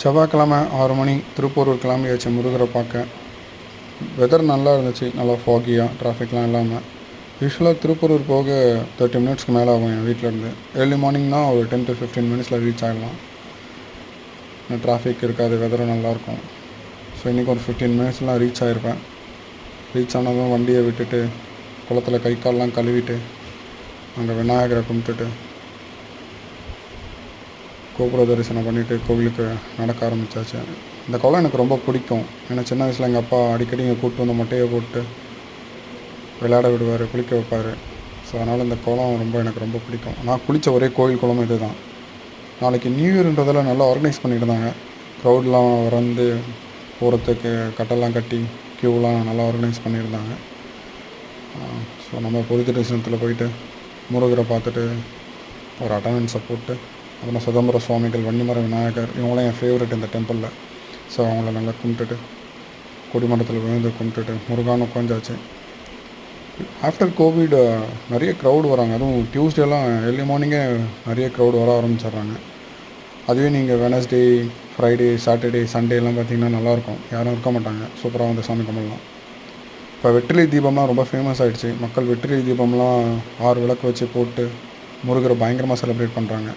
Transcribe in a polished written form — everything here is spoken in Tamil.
செவ்வாய்க்கிழமை 6 மணி திருப்பூரூர் கிளம்பியாச்சு முருகரை பார்க்க. வெதர் நல்லா இருந்துச்சு, நல்லா ஃபாகியாக, டிராஃபிக்லாம் இல்லாமல். யூஸ்வலாக திருப்பூரூர் போக 30 மினிட்ஸ்க்கு மேலே ஆகும் என் வீட்டிலேருந்து. ஏர்லி மார்னிங்னா ஒரு 10 to 15 மினிட்ஸில் ரீச் ஆகிடலாம். டிராஃபிக் இருக்காது, வெதரும் நல்லாயிருக்கும். ஸோ இன்றைக்கி ஒரு 15 மினிட்ஸ்லாம் ரீச் ஆகிருப்பேன். ரீச் ஆனதும் வண்டியை விட்டுட்டு குளத்தில் கை கால்லாம் கழுவிட்டு அங்கே விநாயகரை கும்பிட்டுட்டு கோபுர தரிசனம் பண்ணிவிட்டு கோவிலுக்கு நடக்க ஆரம்பித்தாச்சு. இந்த குளம் எனக்கு ரொம்ப பிடிக்கும். ஏன்னா சின்ன வயசில் எங்கள் அப்பா அடிக்கடி இங்கே கூப்பிட்டு வந்து மொட்டையை போட்டு விளையாட விடுவார், குளிக்க வைப்பார். ஸோ அதனால் இந்த குளம் எனக்கு ரொம்ப பிடிக்கும். நான் குளித்த ஒரே கோயில் குளமும் இது தான். நாளைக்கு நியூ இயர்ன்றதில் நல்லா ஆர்கனைஸ் பண்ணியிருந்தாங்க. க்ரௌட்லாம் வந்து போகிறதுக்கு கட்டெல்லாம் கட்டி க்யூலாம் நல்லா ஆர்கனைஸ் பண்ணியிருந்தாங்க. ஸோ நம்ம பொது தரிசனத்தில் போயிட்டு முருகரை பார்த்துட்டு ஒரு அட்டண்டன்ஸை போட்டு அப்புறம் சிதம்பர சுவாமிகள், வன்னிமர விநாயகர், இவங்களாம் என் ஃபேவரெட் இந்த டெம்பிளில். ஸோ அவங்கள நல்லா கும்பிட்டுட்டு கொடிமரத்தில் விழுந்து கும்பிட்டுட்டு முருகான்னு உட்காந்தாச்சு. ஆஃப்டர் கோவிட் நிறைய க்ரௌடு வராங்க. அதுவும் டியூஸ்டேலாம் ஏர்லி மார்னிங்கே நிறைய க்ரௌடு வர ஆரம்பிச்சிட்றாங்க. அதுவே நீங்கள் வெனஸ்டே, ஃப்ரைடே, சாட்டர்டே, சண்டேலாம் பார்த்திங்கன்னா நல்லாயிருக்கும், யாரும் இருக்க மாட்டாங்க, சூப்பராக வந்து சாமி கும்பிடலாம். இப்போ வெற்றிலை தீபம்லாம் ரொம்ப ஃபேமஸ் ஆகிடுச்சு. மக்கள் வெற்றிலை தீபம்லாம் 6 விளக்கு வச்சு போட்டு முருகரை பயங்கரமாக செலிப்ரேட் பண்ணுறாங்க.